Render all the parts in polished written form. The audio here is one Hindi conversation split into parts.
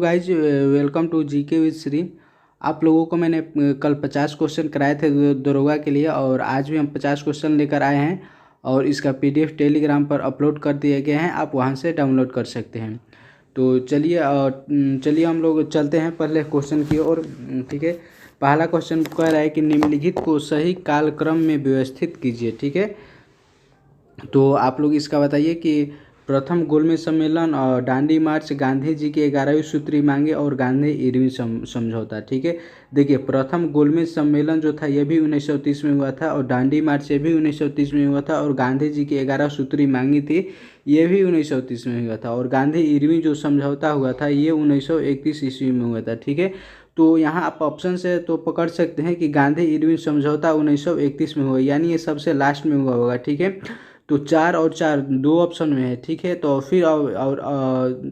Guys, welcome to GK with Shri. आप लोगों को मैंने कल 50 क्वेश्चन कराए थे दरोगा के लिए, और आज भी हम 50 क्वेश्चन लेकर आए हैं और इसका पीडीएफ टेलीग्राम पर अपलोड कर दिए गए हैं। आप वहां से डाउनलोड कर सकते हैं। तो चलिए हम लोग चलते हैं पहले क्वेश्चन की ओर। ठीक है, पहला क्वेश्चन कह रहा है कि निम्नलिखित को सही कालक्रम में व्यवस्थित कीजिए। ठीक है, तो आप लोग इसका बताइए कि प्रथम गोलमेज सम्मेलन और दांडी मार्च, गांधी जी की 11वीं सूत्री मांगे और गांधी इरविन समझौता। ठीक है, देखिए प्रथम गोलमेज सम्मेलन जो था ये भी 1930 में हुआ था, और दांडी मार्च ये भी 1930 में हुआ था, और गांधी जी की 11 सूत्री मांगी थी ये भी 1930 में हुआ था, और गांधी इरविन जो समझौता हुआ था ये 1931 ईस्वी में हुआ था। ठीक है, तो यहाँ आप ऑप्शन से तो पकड़ सकते हैं कि गांधी इरविन समझौता 1931 में हुआ, यानी ये सबसे लास्ट में हुआ होगा। ठीक है, तो 4 और 4 दो ऑप्शन में है। ठीक है, तो फिर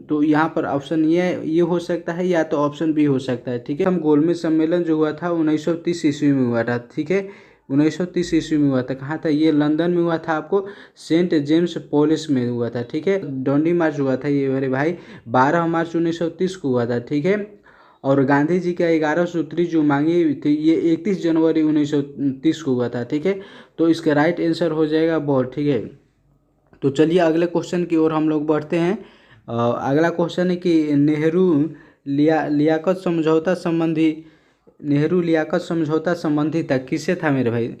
तो यहाँ पर ऑप्शन ये हो सकता है, या तो ऑप्शन बी हो सकता है। ठीक है, हम गोलमेज सम्मेलन जो हुआ था 1930 ईस्वी में हुआ था। ठीक है, 1930 ईस्वी में हुआ था। कहाँ था ये? लंदन में हुआ था, आपको सेंट जेम्स पॉलिस में हुआ था। ठीक है, दांडी मार्च हुआ था ये मेरे भाई 12 मार्च 1930 को हुआ था। ठीक है, और गांधी जी का 11 सूत्री जो मांगी हुई थी ये 31 जनवरी 1930 को हुआ था। ठीक है, तो इसका राइट आंसर हो जाएगा बोर। ठीक है, तो चलिए अगले क्वेश्चन की ओर हम लोग बढ़ते हैं। अगला क्वेश्चन है कि लियाकत समझौता संबंधी नेहरू लियाकत समझौता संबंधी था किससे था मेरे भाई?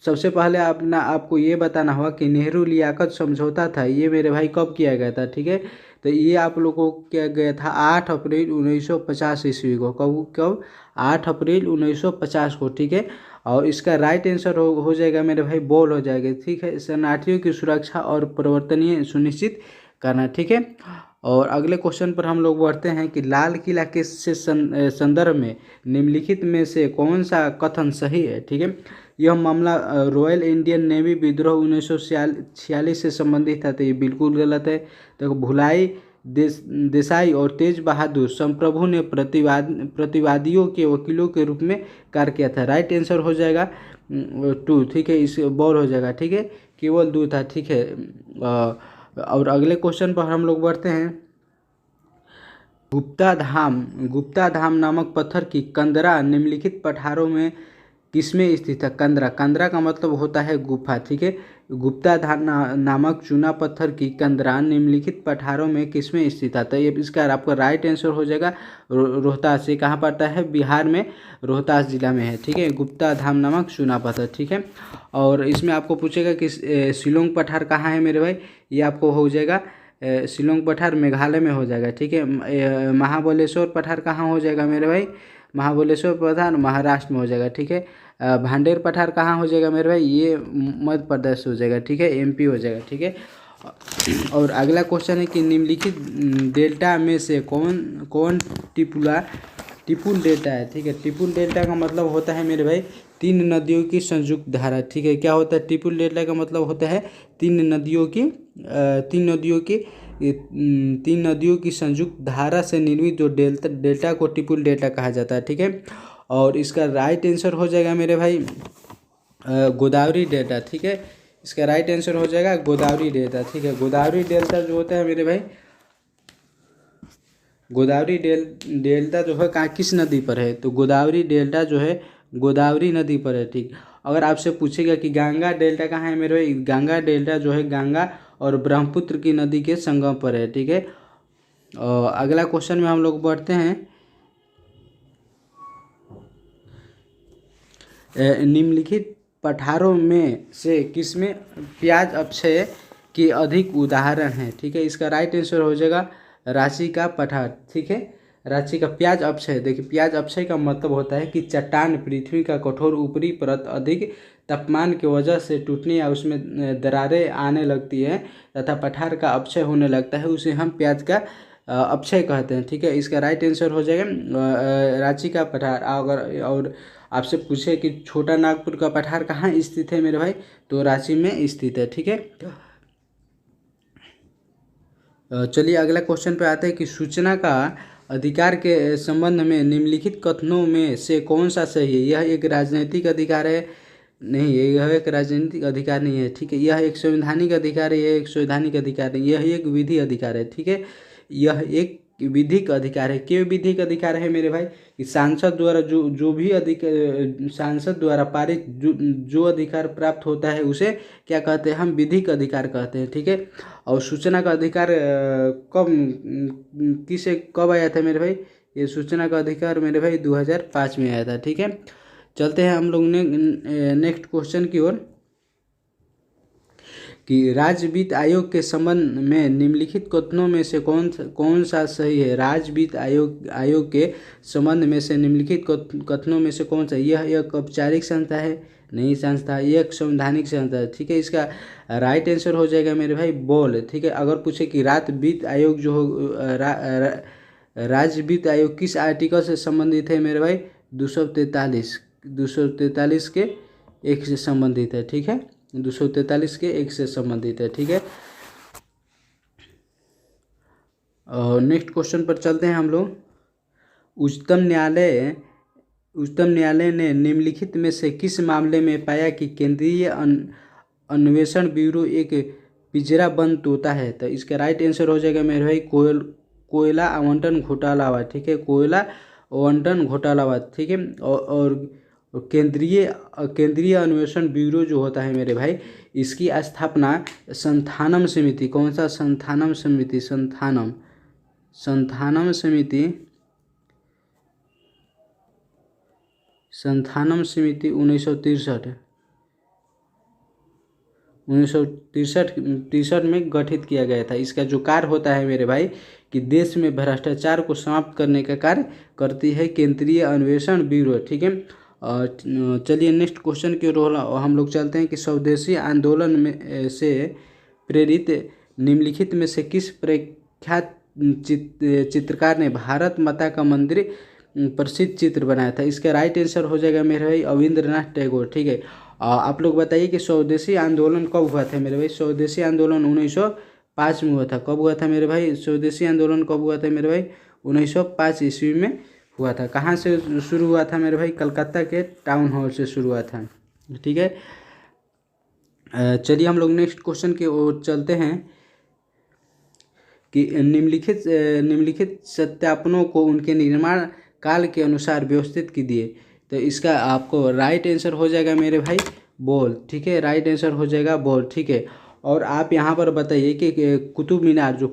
सबसे पहले आपको ये बताना होगा कि नेहरू लियाकत समझौता था ये मेरे भाई कब किया गया था। ठीक है, तो ये आप लोगों को किया गया था 8 अप्रैल 1950 ईस्वी को। कब 8 अप्रैल 1950 को। ठीक है, और इसका राइट आंसर हो जाएगा मेरे भाई बॉल हो जाएगा। ठीक है, शरणार्थियों की सुरक्षा और परिवर्तनीय सुनिश्चित करना। ठीक है, और अगले क्वेश्चन पर हम लोग बढ़ते हैं कि लाल किला के से संदर्भ में निम्नलिखित में से कौन सा कथन सही है? ठीक है, यह मामला रॉयल इंडियन नेवी विद्रोह 1946 से संबंधित था, तो ये बिल्कुल गलत है। तो भुलाई देसाई और तेज बहादुर संप्रभु ने प्रतिवादियों के वकीलों के रूप में कार्य किया था। राइट आंसर हो जाएगा 2। ठीक है, इस बॉल हो जाएगा। ठीक है, केवल 2 था। ठीक है, और अगले क्वेश्चन पर हम लोग बढ़ते हैं। गुप्ता धाम नामक पत्थर की कंदरा निम्नलिखित पठारों में किसमें स्थित है? कंदरा का मतलब होता है गुफा। ठीक है, गुप्ता धाम नामक चूना पत्थर की कंदरा निम्नलिखित पठारों में किसमें स्थित है? तो ये इसका आपका राइट आंसर हो जाएगा रोहतास। ये कहाँ पड़ता है? बिहार में रोहतास जिला में है। ठीक है, गुप्ता धाम नामक चूना पत्थर। ठीक है, और इसमें आपको पूछेगा कि शिलोंग पठार कहाँ है मेरे भाई? ये आपको हो जाएगा शिलोंग पठार मेघालय में हो जाएगा। ठीक है, महाबलेश्वर पठार कहाँ हो जाएगा मेरे भाई? महाबलेश्वर पठार महाराष्ट्र में हो जाएगा। ठीक है, भांडेर पठार कहाँ हो जाएगा मेरे भाई? ये मध्य प्रदेश हो जाएगा। ठीक है, एमपी हो जाएगा। ठीक है, और अगला क्वेश्चन है कि निम्नलिखित डेल्टा में से कौन टिपुल डेल्टा है? ठीक है, टिपुल डेल्टा का मतलब होता है मेरे भाई 3 नदियों की संयुक्त धारा। ठीक है, क्या होता है टिपुल डेल्टा का मतलब? होता है 3 नदियों की संयुक्त धारा से निर्मित जो डेल्टा को टिपुल डेल्टा कहा जाता है। ठीक है, और इसका राइट आंसर हो जाएगा मेरे भाई गोदावरी डेल्टा। ठीक है, इसका राइट आंसर हो जाएगा गोदावरी डेल्टा। ठीक है, गोदावरी डेल्टा जो होता है मेरे भाई, गोदावरी डेल्टा जो है किस नदी पर है? तो गोदावरी डेल्टा जो है गोदावरी नदी पर है। ठीक, अगर आपसे पूछेगा कि गंगा डेल्टा कहाँ है मेरे भाई? गंगा डेल्टा जो है गंगा और ब्रह्मपुत्र की नदी के संगम पर है। ठीक है, और अगला क्वेश्चन में हम लोग बढ़ते हैं। निम्नलिखित पठारों में से किसमें प्याज अपक्षय की अधिक उदाहरण है? ठीक है, इसका राइट आंसर हो जाएगा रांची का पठार। ठीक है, रांची का प्याज अपक्षय। देखिए प्याज अपक्षय का मतलब होता है कि चट्टान पृथ्वी का कठोर ऊपरी परत अधिक तापमान की वजह से टूटने या उसमें दरारें आने लगती है तथा पठार का अपक्षय होने लगता है, उसे हम प्याज का अपक्षय कहते हैं। ठीक है, इसका राइट आंसर हो जाएगा रांची का पठार। अगर और आपसे पूछे कि छोटा नागपुर का पठार कहाँ स्थित है मेरे भाई? तो रांची में स्थित है। ठीक है, चलिए अगला क्वेश्चन पे आते हैं कि सूचना का अधिकार के संबंध में निम्नलिखित कथनों में से कौन सा सही है? यह एक राजनीतिक अधिकार है? नहीं, यह एक राजनीतिक अधिकार नहीं है। ठीक है, यह एक संवैधानिक अधिकार है? यह एक संवैधानिक अधिकार है। यह एक विधि अधिकार है। ठीक है, यह एक विधिक अधिकार है। क्यों विधिक अधिकार है मेरे भाई? कि सांसद द्वारा जो भी सांसद द्वारा पारित जो अधिकार प्राप्त होता है उसे क्या कहते हैं? हम विधिक अधिकार कहते हैं, ठीक है। और सूचना का अधिकार कब आया था मेरे भाई? ये सूचना का अधिकार मेरे भाई 2005 में आया था, ठीक है। चलते हैं हम लोग ने नेक्स्ट क्वेश्चन की ओर कि राज्य वित्त आयोग के संबंध में निम्नलिखित कथनों में से कौन सा सही है? राज्य वित्त आयोग के संबंध में से निम्नलिखित कथनों में से कौन सा? यह एक औपचारिक संस्था है, नहीं संस्था, यह एक संवैधानिक संस्था है, ठीक है। इसका राइट आंसर हो जाएगा मेरे भाई बोल, ठीक है। अगर पूछे कि राज्य वित्त आयोग जो हो राज्य वित्त आयोग किस आर्टिकल से संबंधित है मेरे भाई? 243 के 1 से संबंधित है, ठीक है। 243 के 1 से संबंधित है, ठीक है। और नेक्स्ट क्वेश्चन पर चलते हैं हम लोग। उच्चतम न्यायालय ने निम्नलिखित में से किस मामले में पाया कि केंद्रीय अन्वेषण ब्यूरो एक पिंजराबंद तोता है? तो इसका राइट आंसर हो जाएगा मेरे भाई कोयला आवंटन घोटालावाद, ठीक है। कोयला आवंटन घोटालावाद, ठीक है। और केंद्रीय अन्वेषण ब्यूरो जो होता है मेरे भाई, इसकी स्थापना संथानम समिति, कौन सा? संथानम समिति, संथानम समिति 1963 में गठित किया गया था। इसका जो कार्य होता है मेरे भाई कि देश में भ्रष्टाचार को समाप्त करने का कार्य करती है केंद्रीय अन्वेषण ब्यूरो, ठीक है। चलिए नेक्स्ट क्वेश्चन की ओर हम लोग चलते हैं कि स्वदेशी आंदोलन में से प्रेरित निम्नलिखित में से किस प्रख्यात चित्रकार ने भारत माता का मंदिर प्रसिद्ध चित्र बनाया था? इसका राइट आंसर हो जाएगा मेरे भाई रविंद्रनाथ टैगोर, ठीक है। आप लोग बताइए कि स्वदेशी आंदोलन कब हुआ था मेरे भाई? स्वदेशी आंदोलन 1905 में हुआ था। कब हुआ था मेरे भाई? स्वदेशी आंदोलन कब हुआ था मेरे भाई? 1905 ईस्वी में हुआ था। कहाँ से शुरू हुआ था मेरे भाई? कलकत्ता के टाउन हॉल से शुरू हुआ था, ठीक है। चलिए हम लोग नेक्स्ट क्वेश्चन की ओर चलते हैं कि निम्नलिखित सत्यापनों को उनके निर्माण काल के अनुसार व्यवस्थित कीजिए। तो इसका आपको राइट आंसर हो जाएगा मेरे भाई बोल, ठीक है। राइट आंसर हो जाएगा बोल, ठीक है। और आप यहाँ पर बताइए कि कुतुब मीनार जो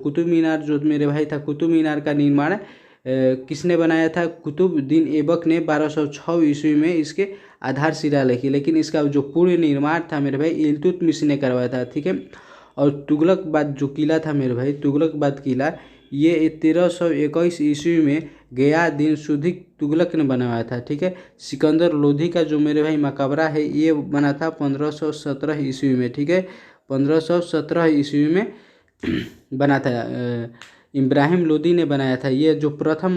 मेरे भाई था, कुतुब मीनार का निर्माण किसने बनाया था? कुतुबुद्दीन ऐबक ने 1206 ईस्वी में इसके आधारशिला रखी, लेकिन इसका जो पूर्ण निर्माण था मेरे भाई इल्तुतमिश ने करवाया था, ठीक है। और तुगलकाबाद जो किला था मेरे भाई, तुगलकाबाद किला, ये 1321 ईस्वी में गयादीन सुदीक तुगलक ने बनवाया था, ठीक है। सिकंदर लोधी का जो मेरे भाई मकबरा है ये बना था 1517 ईस्वी में, ठीक है। 1517 ईस्वी में बना था। इब्राहिम लोदी ने बनाया था। ये जो प्रथम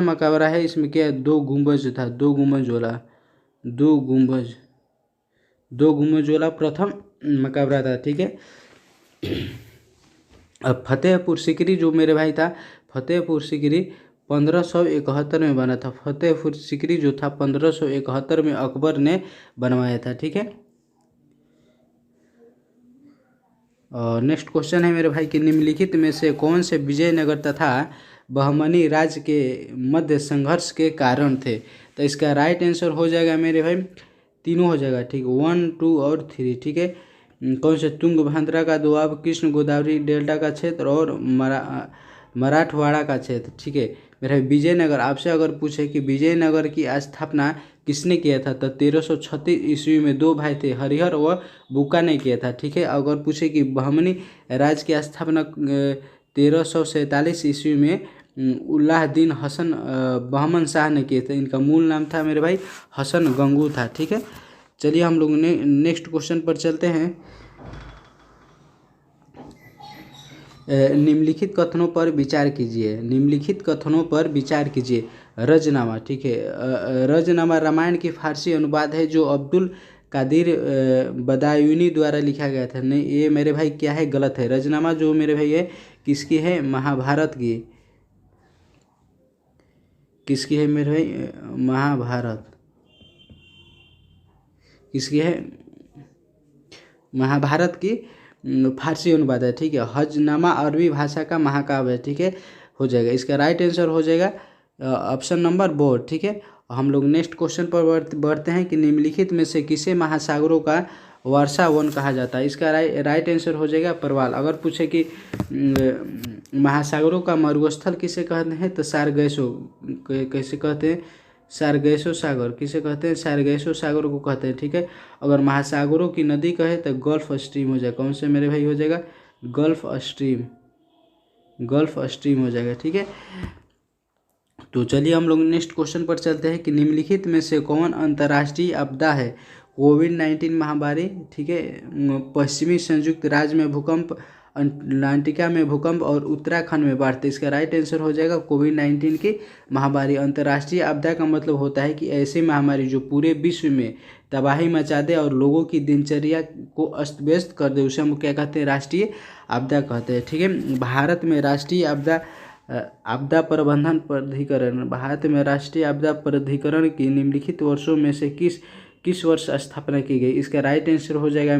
मकबरा है, इसमें क्या 2 गुंबज था, 2 गुंबज वाला प्रथम मकबरा था, ठीक है। अब फतेहपुर सिकरी जो मेरे भाई था, फतेहपुर सिकरी 1571 में बना था। फतेहपुर सिकरी जो था 1571 में अकबर ने बनवाया था, ठीक है। और नेक्स्ट क्वेश्चन है मेरे भाई कि निम्नलिखित में से कौन से विजयनगर तथा बहमनी राज्य के मध्य संघर्ष के कारण थे? तो इसका राइट आंसर हो जाएगा मेरे भाई तीनों हो जाएगा, ठीक, 1, 2 और 3, ठीक है। कौन से? तुंगभद्रा का दोआब, कृष्ण गोदावरी डेल्टा का क्षेत्र और मराठवाड़ा का क्षेत्र, ठीक है। मेरा विजयनगर, आपसे अगर पूछे कि विजयनगर की स्थापना किसने किया था, तो 1336 ईस्वी में 2 भाई थे, हरिहर व बुका ने किया था, ठीक है। अगर पूछे कि बहमनी राज्य की स्थापना 1347 ईस्वी में उल्लाहद्दीन हसन बहमन शाह ने किए थे। इनका मूल नाम था मेरे भाई हसन गंगू था, ठीक है। चलिए हम लोग नेक्स्ट क्वेश्चन पर चलते हैं। निम्नलिखित कथनों पर विचार कीजिए। रजनामा, ठीक है। रजनामा रामायण की फारसी अनुवाद है जो अब्दुल कादिर बदायूनी द्वारा लिखा गया था। नहीं, ये मेरे भाई क्या है? गलत है। रजनामा जो मेरे भाई है किसकी है? महाभारत की। किसकी है मेरे भाई? महाभारत किसकी है? महाभारत की फारसी अनुवाद है, ठीक है। हजनामा अरबी भाषा का महाकाव्य है, ठीक है, हो जाएगा। इसका राइट आंसर हो जाएगा ऑप्शन नंबर बोर्ड, ठीक है। हम लोग नेक्स्ट क्वेश्चन पर बढ़ते हैं कि निम्नलिखित में से किसे महासागरों का वर्षा वन कहा जाता है। इसका राइट आंसर हो जाएगा प्रवाल। अगर पूछे कि महासागरों का मरुस्थल किसे कहते हैं तो सारगैसो कैसे कहते हैं, सारगैसो सागर किसे कहते हैं, सारगैसो सागर को कहते हैं, ठीक है। अगर महासागरों की नदी कहे तो गल्फ स्ट्रीम हो जाएगा। कौन से मेरे भाई हो जाएगा, गल्फ स्ट्रीम, गल्फ स्ट्रीम हो जाएगा, ठीक है। तो चलिए हम लोग नेक्स्ट क्वेश्चन पर चलते हैं कि निम्नलिखित में से कौन अंतर्राष्ट्रीय आपदा है। कोविड-19 महामारी, ठीक है, पश्चिमी संयुक्त राज्य में भूकंप, अंटार्कटिका में भूकंप और उत्तराखंड में बाढ़। तो इसका राइट आंसर हो जाएगा कोविड-19 की महामारी। अंतर्राष्ट्रीय आपदा का मतलब होता है कि ऐसी महामारी जो पूरे विश्व में तबाही मचा दे और लोगों की दिनचर्या को अस्त व्यस्त कर दे, उसे हम क्या कहते हैं, राष्ट्रीय आपदा कहते हैं, ठीक है। भारत में राष्ट्रीय आपदा प्रबंधन प्राधिकरण, भारत में राष्ट्रीय आपदा प्राधिकरण की निम्नलिखित वर्षों में से किस वर्ष स्थापना की गई। इसका राइट आंसर हो जाएगा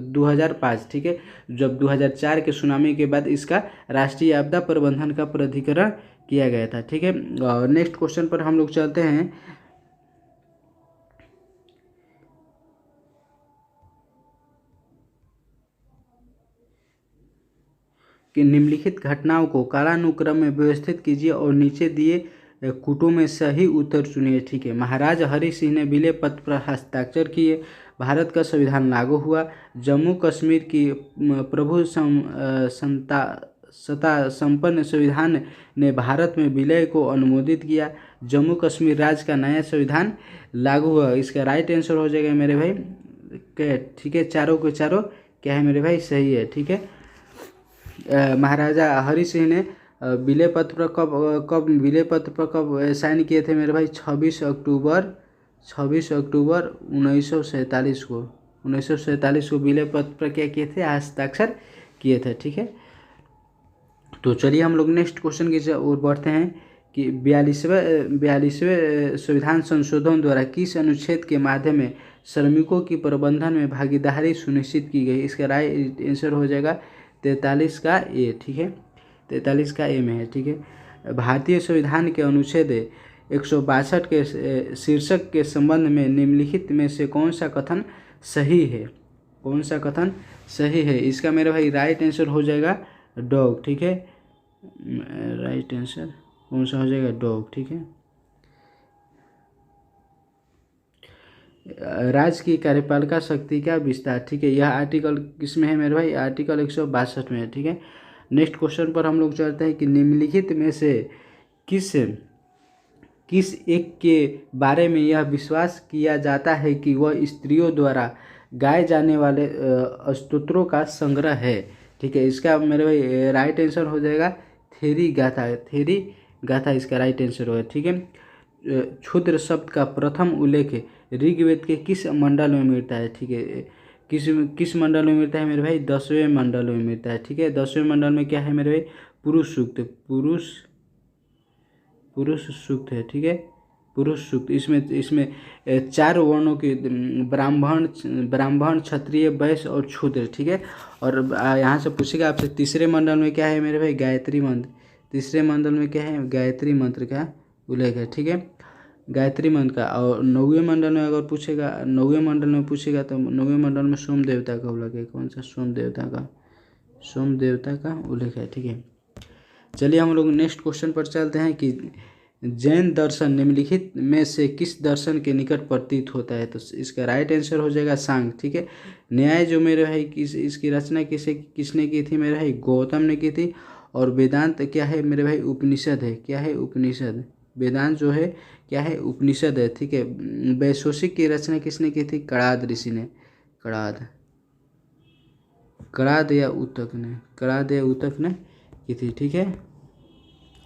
2005, ठीक है। जब 2004 के सुनामी के बाद इसका राष्ट्रीय आपदा प्रबंधन का प्राधिकरण किया गया था, ठीक है। नेक्स्ट क्वेश्चन पर हम लोग चलते हैं कि निम्नलिखित घटनाओं को कालानुक्रम में व्यवस्थित कीजिए और नीचे दिए कूटों में सही उत्तर चुनिए, ठीक है। महाराज हरि सिंह ने विलय पत्र पर हस्ताक्षर किए, भारत का संविधान लागू हुआ, जम्मू कश्मीर की प्रभु सत्ता संपन्न संविधान ने भारत में विलय को अनुमोदित किया, जम्मू कश्मीर राज्य का नया संविधान लागू हुआ। इसका राइट आंसर हो जाएगा मेरे भाई, ठीक है, चारों के चारों क्या है मेरे भाई, सही है, ठीक है। महाराजा हरि सिंह ने विलय पत्र कब विलय पत्र पर कब साइन किए थे मेरे भाई, 26 अक्टूबर 1947 को, 1947 को विलय पत्र पर क्या किए थे, हस्ताक्षर किए थे, ठीक है। तो चलिए हम लोग नेक्स्ट क्वेश्चन की ओर बढ़ते हैं कि 42वें संविधान संशोधन द्वारा किस अनुच्छेद के माध्यम में श्रमिकों की प्रबंधन में भागीदारी सुनिश्चित की गई। इसका राइट आंसर हो जाएगा 43 का ए, ठीक है, 43 का ए में है, ठीक है। भारतीय संविधान के अनुच्छेद 162 के शीर्षक के संबंध में निम्नलिखित में से कौन सा कथन सही है, कौन सा कथन सही है। इसका मेरे भाई राइट आंसर हो जाएगा डॉग, ठीक है। राइट आंसर कौन सा हो जाएगा, डॉग, ठीक है। राज्य की कार्यपालिका शक्ति का विस्तार, ठीक है, यह आर्टिकल किस में है मेरे भाई, आर्टिकल 162 में है, ठीक है। नेक्स्ट क्वेश्चन पर हम लोग चलते हैं कि निम्नलिखित में से किस एक के बारे में यह विश्वास किया जाता है कि वह स्त्रियों द्वारा गाए जाने वाले स्तोत्रों का संग्रह है, ठीक है। इसका मेरे भाई राइट आंसर हो जाएगा थेरी गाथा इसका राइट आंसर होगा, ठीक है। क्षुद्र शब्द का प्रथम उल्लेख ऋग्वेद के किस मंडल में मिलता है, ठीक है, किस मंडल में मिलता है मेरे भाई, 10वें मंडल में मिलता है, ठीक है। 10वें मंडल में क्या है मेरे भाई, पुरुष सूक्त, पुरुष सूक्त है, ठीक है, पुरुष सूक्त। इसमें 4 वर्णों के ब्राह्मण क्षत्रिय वैश्य और शूद्र, ठीक है। और यहाँ से पूछेगा आपसे तीसरे मंडल में क्या है मेरे भाई, गायत्री मंत्र, तीसरे मंडल में क्या है, गायत्री मंत्र का उल्लेख है, ठीक है, गायत्री मंत्र का। और 9वें मंडल में अगर पूछेगा, 9वें मंडल में पूछेगा तो 9वें मंडल में सोम देवता का उल्लेख है, कौन सा, सोम देवता का उल्लेख है, ठीक है। चलिए हम लोग नेक्स्ट क्वेश्चन पर चलते हैं कि जैन दर्शन निम्नलिखित में से किस दर्शन के निकट प्रतीत होता है। तो इसका राइट आंसर हो जाएगा सांख्य, ठीक है। न्याय जो मेरे भाई इसकी रचना किसने की थी मेरे भाई, गौतम ने की थी। और वेदांत क्या है मेरे भाई, उपनिषद है, क्या है, उपनिषद। वेदांत जो है क्या है, उपनिषद है, ठीक है। वैशेषिक की रचना किसने की थी, कणाद ऋषि ने, कणाद या उतक ने की थी, ठीक है,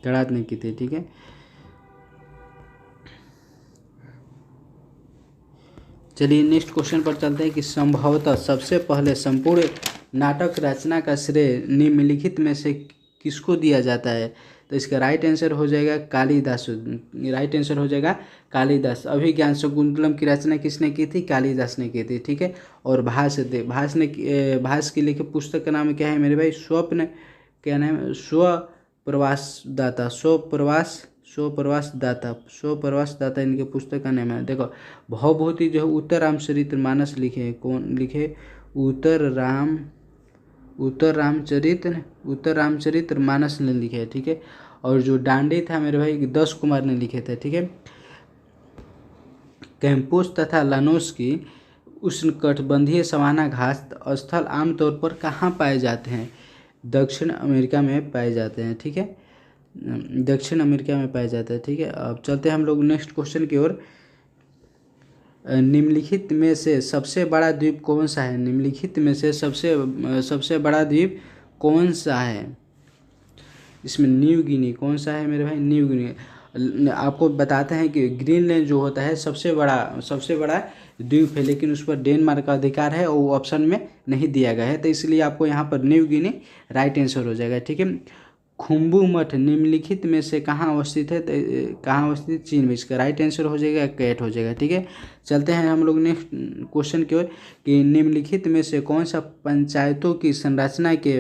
कणाद ने की थी, ठीक है। चलिए नेक्स्ट क्वेश्चन पर चलते हैं कि संभवतः सबसे पहले संपूर्ण नाटक रचना का श्रेय निम्नलिखित में से किसको दिया जाता है। तो इसका राइट आंसर हो जाएगा कालिदास। राइट आंसर हो जाएगा कालिदास। अभिज्ञान शकुंतलम की रचना किसने की थी? कालिदास ने की थी, ठीक है। और भास की लिखी पुस्तक का नाम क्या है मेरे भाई? स्वप्न, क्या नाम है? स्वप्रवास दाता इनके पुस्तक का नाम है। देखो भवभूति जो है उत्तर रामचरितमानस लिखे हैं। कौन लिखे? उत्तर रामचरितमानस ने लिखे है, ठीक है। और जो डांडी था मेरे भाई 10 कुमार ने लिखे थे, ठीक है। कैंपोस तथा लानोस की उष्णकटिबंधीय सवाना घास स्थल आमतौर पर कहाँ पाए जाते हैं? दक्षिण अमेरिका में पाए जाते हैं, ठीक है। दक्षिण अमेरिका में पाए जाते हैं, ठीक है। अब चलते हैं हम लोग नेक्स्ट क्वेश्चन की ओर। निम्नलिखित में से सबसे बड़ा द्वीप कौन सा है? निम्नलिखित में से सबसे बड़ा द्वीप कौन सा है? इसमें न्यू गिनी कौन सा है मेरे भाई? New Guinea. आपको बताते हैं कि ग्रीनलैंड जो होता है सबसे बड़ा द्वीप है, लेकिन उस पर डेनमार्क का अधिकार है और वो ऑप्शन में नहीं दिया गया है, तो इसलिए आपको यहाँ पर न्यू गिनी राइट आंसर हो जाएगा, ठीक है। खुम्बू मठ निम्नलिखित में से कहाँ अवस्थित है? कहाँ अवस्थित? चीन में। इसका राइट आंसर हो जाएगा कैट हो जाएगा, ठीक है। चलते हैं हम लोग नेक्स्ट क्वेश्चन की ओर कि निम्नलिखित में से कौन सा पंचायतों की संरचना के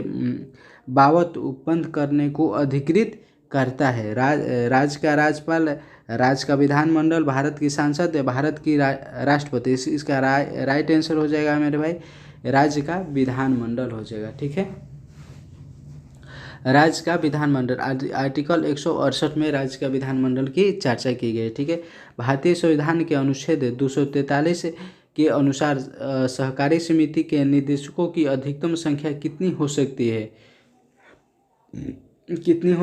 बाबत उपबंध करने को अधिकृत करता है? राज्य का राज्यपाल, राज्य का विधानमंडल, भारत की संसद या भारत की राष्ट्रपति। इसका राइट आंसर हो जाएगा मेरे भाई राज्य का विधानमंडल हो जाएगा, ठीक है। राज्य का विधानमंडल आर्टिकल 168 में राज्य का विधानमंडल की चर्चा की गई, ठीक है। भारतीय संविधान के अनुच्छेद 243 के अनुसार सहकारी समिति के निदेशकों की अधिकतम संख्या कितनी हो सकती है? कितनी?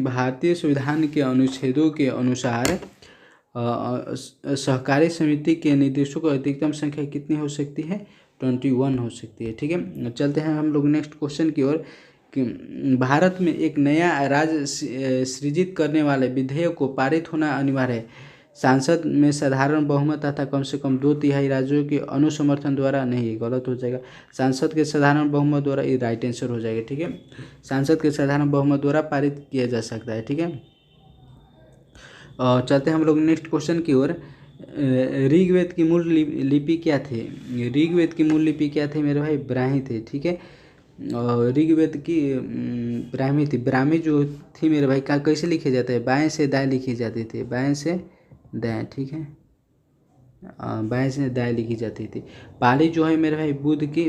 भारतीय संविधान के अनुच्छेदों के अनुसार सहकारी समिति के निदेशकों की अधिकतम संख्या कितनी हो सकती है? 21 हो सकती है, ठीक है। चलते हैं हम लोग नेक्स्ट क्वेश्चन की ओर कि भारत में एक नया राज्य सृजित करने वाले विधेयक को पारित होना अनिवार्य है। संसद में साधारण बहुमत तथा कम से कम 2/3 राज्यों के अनुसमर्थन द्वारा नहीं, गलत हो जाएगा। सांसद के साधारण बहुमत द्वारा ये राइट आंसर हो जाएगा, ठीक है। सांसद के साधारण बहुमत द्वारा पारित किया जा सकता है, ठीक है। और चलते हैं हम लोग नेक्स्ट क्वेश्चन की ओर। ऋग्वेद की मूल लिपि क्या थी? ऋग्वेद की मूल लिपि क्या थी मेरे भाई? ब्राह्मी थी, ठीक है। और ऋग्वेद की ब्राह्मी थी। ब्राह्मी जो थी मेरे भाई कैसे लिखे जाते हैं? बाएं से दाएं लिखी जाती थी, बाएं से दाएं, ठीक है। बाएं से दाएं लिखी जाती थी। पाली जो है मेरे भाई बुद्ध की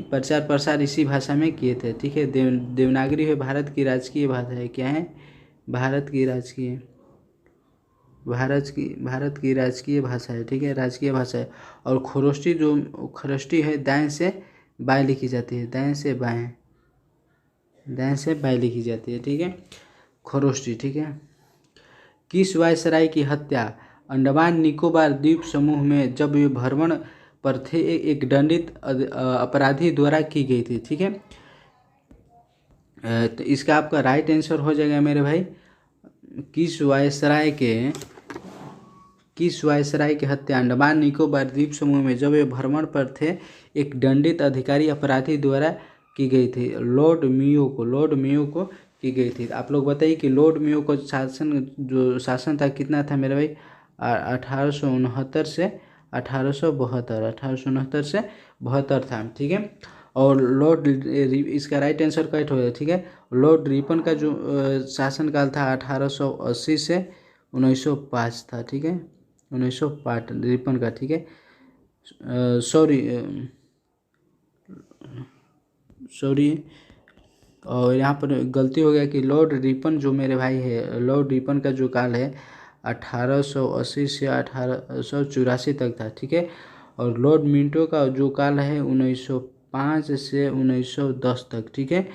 प्रचार प्रसार इसी भाषा में किए थे, ठीक है। देवनागरी है भारत की राजकीय भाषा है। क्या है? भारत की राजकीय भाषा है, ठीक है, राजकीय भाषा है। और खरोष्टी है दाएं से बाएं लिखी जाती है, दाएं से बाएं लिखी जाती है, ठीक है, खरोष्टी, ठीक है। किस वायसराय की हत्या अंडमान निकोबार द्वीप समूह में जब वे भ्रमण पर थे एक दंडित अपराधी द्वारा की गई थी, ठीक है। तो इसका आपका राइट आंसर हो जाएगा मेरे भाई किस वायसराय की हत्या अंडमान निकोबार द्वीप समूह में जब वे भ्रमण पर थे एक दंडित अधिकारी अपराधी द्वारा की गई थी। लॉर्ड मियो को की गई थी। आप लोग बताइए कि लॉर्ड मियो को शासन था कितना था मेरे भाई? 1869 से 1872 था, ठीक है। और इसका राइट आंसर करेक्ट हो गया, ठीक है। लॉर्ड रिपन का जो शासनकाल था 1880 से 1905 था, ठीक है, 1905 रिपन का, ठीक है। सॉरी और यहाँ पर गलती हो गया कि लॉर्ड रिपन जो मेरे भाई है, लॉर्ड रिपन का जो काल है 1880 से 1884 तक था, ठीक है। और लॉर्ड मिंटो का जो काल है 1905 से 1910 तक, ठीक है।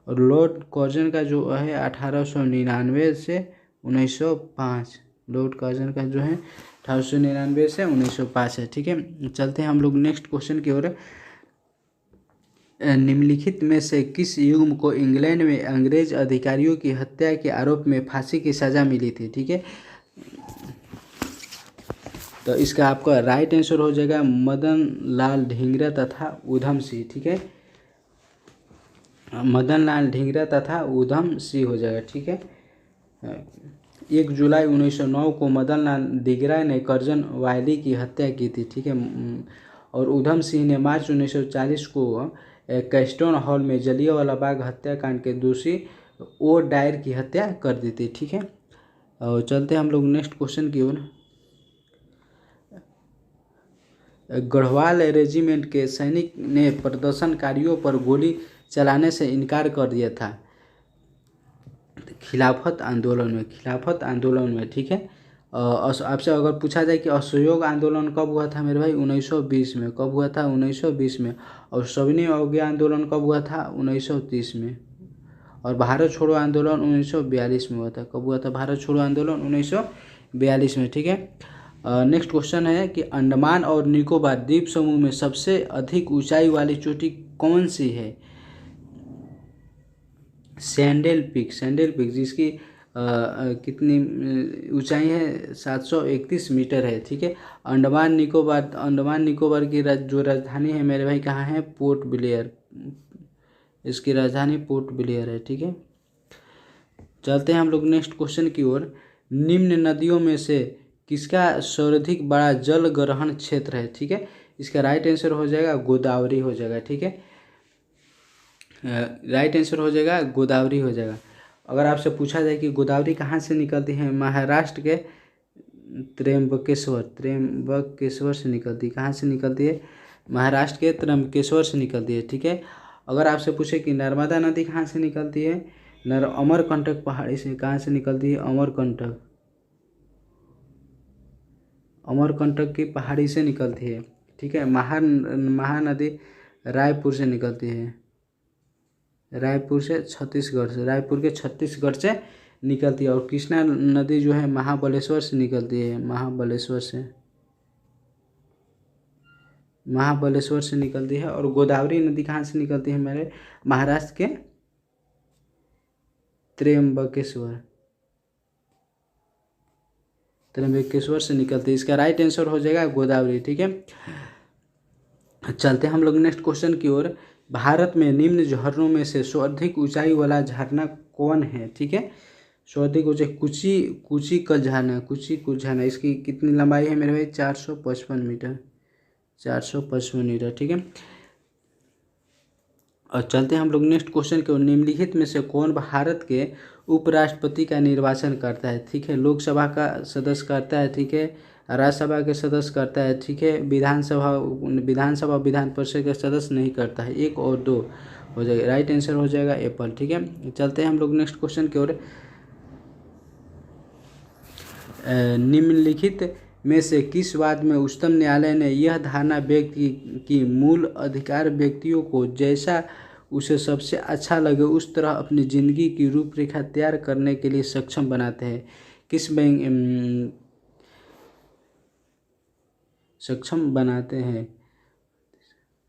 और लॉर्ड कर्जन का जो है 1899 से 1905, लॉर्ड कर्जन का जो है 1899 से 1905 है, ठीक है। चलते हैं हम लोग नेक्स्ट क्वेश्चन की ओर। निम्नलिखित में से किस युग्म को इंग्लैंड में अंग्रेज अधिकारियों की हत्या के आरोप में फांसी की सजा मिली थी, ठीक है। तो इसका आपका राइट आंसर हो जाएगा मदन लाल ढींगरा तथा उधम सिंह, ठीक है। मदन लाल ढींगरा तथा उधम सिंह हो जाएगा। ठीक है, 1 जुलाई 1909 को मदन लाल ढींगरा ने करजन वायली की हत्या की थी। ठीक है, और उधम सिंह ने मार्च 1940 को कैस्टन हॉल में जलियांवाला बाग हत्याकांड के दोषी ओ डायर की हत्या कर दी थी। ठीक है, और चलते हम लोग नेक्स्ट क्वेश्चन की ओर। गढ़वाल रेजिमेंट के सैनिक ने प्रदर्शनकारियों पर गोली चलाने से इनकार कर दिया था खिलाफत आंदोलन में। ठीक है, आपसे अगर पूछा जाए कि असहयोग आंदोलन कब हुआ था मेरे भाई, 1920 में। कब हुआ था? 1920 में। और सविनय अवज्ञा आंदोलन कब हुआ था? 1930 में। और भारत छोड़ो आंदोलन 1942 में हुआ था। कब हुआ था भारत छोड़ो आंदोलन? 1942 में। ठीक है, नेक्स्ट क्वेश्चन है कि अंडमान और निकोबार द्वीप समूह में सबसे अधिक ऊंचाई वाली चोटी कौन सी है? सैंडल पीक जिसकी कितनी ऊंचाई है? 731 मीटर है। ठीक है, अंडमान निकोबार की जो राजधानी है मेरे भाई कहाँ है? Port Blair. इसकी राजधानी पोर्ट ब्लेयर है। ठीक है, चलते हैं हम लोग नेक्स्ट क्वेश्चन की ओर। निम्न नदियों में से किसका सर्वाधिक बड़ा जल ग्रहण क्षेत्र है? ठीक है, इसका राइट आंसर हो जाएगा गोदावरी हो जाएगा। ठीक है, राइट आंसर हो जाएगा गोदावरी हो जाएगा। अगर आपसे पूछा जाए कि गोदावरी कहाँ से निकलती है? महाराष्ट्र के त्र्यंबकेश्वर से निकलती है। कहाँ से निकलती है? महाराष्ट्र के त्र्यंबकेश्वर से निकलती है। ठीक है, अगर आपसे पूछे कि नर्मदा नदी कहाँ से निकलती है? अमरकंटक पहाड़ी से। कहाँ से निकलती है? अमरकंटक की पहाड़ी से निकलती है। ठीक है, महानदी रायपुर से निकलती है। रायपुर के छत्तीसगढ़ से निकलती है। और कृष्णा नदी जो है महाबलेश्वर से निकलती है। महाबलेश्वर से निकलती है। और गोदावरी नदी कहाँ से निकलती है मेरे? महाराष्ट्र के त्र्यंबकेश्वर से निकलती है। इसका राइट आंसर हो जाएगा गोदावरी। ठीक है, चलते हैं हम लोग नेक्स्ट क्वेश्चन की ओर। भारत में निम्न झरनों में से सर्वाधिक ऊंचाई वाला झरना कौन है? ठीक है, सर्वाधिक ऊंचाई कुची का झरना। इसकी कितनी लंबाई है मेरे भाई? 455 मीटर। ठीक है, और चलते हैं हम लोग नेक्स्ट क्वेश्चन की ओर। निम्नलिखित में से कौन भारत के उपराष्ट्रपति का निर्वाचन करता है? ठीक है, लोकसभा का सदस्य करता है। ठीक है, राज्यसभा के सदस्य करता है। ठीक है, विधानसभा विधान परिषद के सदस्य नहीं करता है। 1 और 2 हो जाएगा। राइट आंसर हो जाएगा एप्पल। ठीक है, चलते हैं हम लोग नेक्स्ट क्वेश्चन की ओर। निम्नलिखित में से किस वाद में उच्चतम न्यायालय ने यह धारणा व्यक्त की कि मूल अधिकार व्यक्तियों को जैसा उसे सबसे अच्छा लगे उस तरह अपनी जिंदगी की रूपरेखा तैयार करने के लिए सक्षम बनाते हैं? सक्षम बनाते हैं।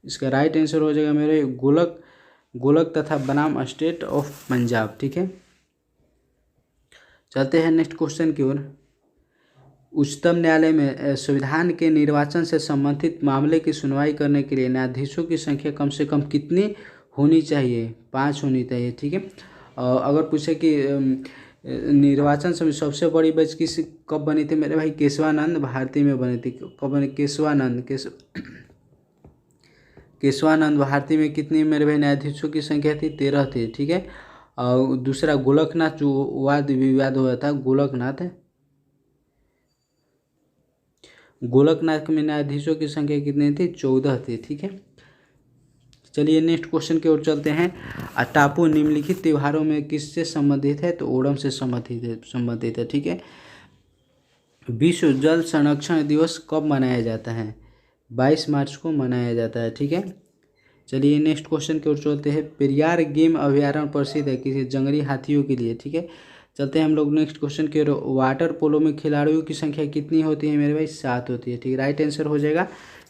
इसका राइट आंसर हो जाएगा मेरे गोलक तथा बनाम स्टेट ऑफ पंजाब। ठीक है, चलते हैं नेक्स्ट क्वेश्चन की ओर। उच्चतम न्यायालय में संविधान के निर्वाचन से संबंधित मामले की सुनवाई करने के लिए न्यायाधीशों की संख्या कम से कम कितनी होनी चाहिए? 5 होनी चाहिए। ठीक है, अगर पूछे कि निर्वाचन समिति सबसे बड़ी बेंच कब बनी थी मेरे भाई? केशवानंद भारती में बनी थी। कब बनी? केशवानंद भारती में कितनी मेरे भाई न्यायाधीशों की संख्या थी? 13 थी। ठीक है, और दूसरा गोलकनाथ जो वाद विवाद हुआ था, गोलकनाथ में न्यायाधीशों की संख्या कितनी थी? 14 थी। ठीक है, चलिए नेक्स्ट क्वेश्चन की ओर चलते हैं। टापू निम्नलिखित त्योहारों में किससे संबंधित है? तो ओणम से संबंधित है। ठीक है, विश्व जल संरक्षण दिवस कब मनाया जाता है? 22 मार्च को मनाया जाता है। ठीक है, चलिए नेक्स्ट क्वेश्चन की ओर चलते हैं। पेरियार गेम अभ्यारण्य प्रसिद्ध है किसी जंगली हाथियों के लिए? ठीक है, चलते हैं हम लोग नेक्स्ट क्वेश्चन की ओर। वाटर पोलो में खिलाड़ियों की संख्या कितनी होती है मेरे भाई? 7 होती है। ठीक है, राइट आंसर हो जाएगा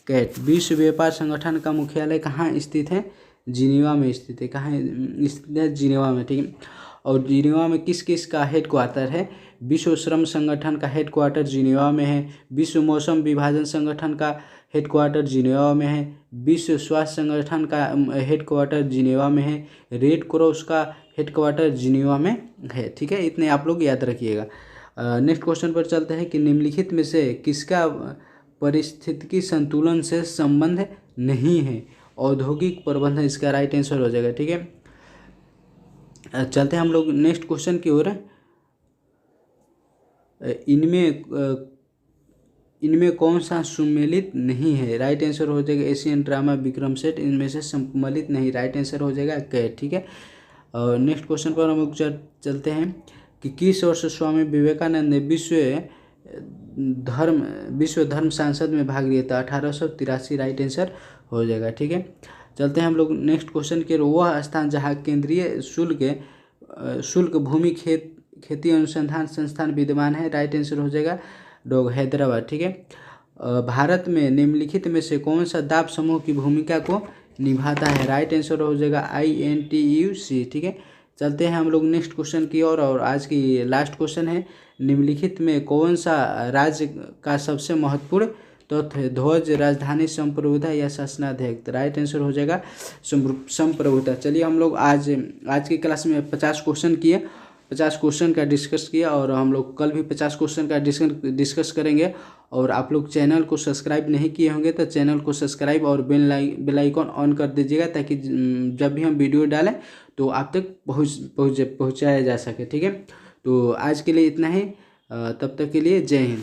कैट। विश्व व्यापार संगठन का मुख्यालय कहाँ स्थित है? जिनेवा में स्थित है। कहाँ स्थित है? जिनेवा में। ठीक है, और जिनेवा में किस किस का हेड क्वार्टर है? विश्व श्रम संगठन का हेड क्वार्टर जिनेवा में है, विश्व मौसम विभाजन संगठन का हेड क्वार्टर जिनेवा में है, विश्व स्वास्थ्य संगठन का हेड क्वार्टर जिनेवा में है, रेड क्रॉस का हेड क्वार्टर जिनेवा में है। ठीक है, इतने आप लोग याद रखिएगा। नेक्स्ट क्वेश्चन पर चलते हैं कि निम्नलिखित में से किसका पारिस्थितिकी संतुलन से संबंध नहीं है? औद्योगिक प्रबंधन इसका राइट आंसर हो जाएगा। ठीक है, चलते हैं हम लोग नेक्स्ट क्वेश्चन की ओर। इनमें कौन सा सम्मिलित नहीं है? राइट आंसर हो जाएगा एशियन ड्रामा विक्रम सेठ, इनमें से सम्मिलित नहीं, राइट आंसर हो जाएगा कैट। ठीक है, और नेक्स्ट क्वेश्चन पर हम लोग चलते हैं कि किस वर्ष स्वामी विवेकानंद ने विश्व धर्म संसद में भाग लिया था? 1883, राइट आंसर हो जाएगा। ठीक है, चलते हैं हम लोग नेक्स्ट क्वेश्चन के। वह स्थान जहाँ केंद्रीय शुल्क भूमि खेती अनुसंधान संस्थान विद्यमान है, राइट आंसर हो जाएगा डोग, हैदराबाद। ठीक है, भारत में निम्नलिखित में से कौन सा दाब समूह की भूमिका को निभाता है? राइट आंसर हो जाएगा INTUC। ठीक है, चलते हैं हम लोग नेक्स्ट क्वेश्चन की ओर, और आज की लास्ट क्वेश्चन है निम्नलिखित में कौन सा राज्य का सबसे महत्वपूर्ण तथ्य है? ध्वज, राजधानी, संप्रभुता या शासनाध्यक्ष? राइट आंसर हो जाएगा संप्रभुता। चलिए हम लोग आज की क्लास में 50 क्वेश्चन किए, 50 क्वेश्चन का डिस्कस किया, और हम लोग कल भी 50 क्वेश्चन का डिस्कस करेंगे। और आप लोग चैनल को सब्सक्राइब नहीं किए होंगे तो चैनल को सब्सक्राइब और बेल आइकॉन ऑन कर दीजिएगा, ताकि जब भी हम वीडियो डालें तो आप तक पहुँचाया जा सके। ठीक है, तो आज के लिए इतना ही, तब तक के लिए जय हिंद।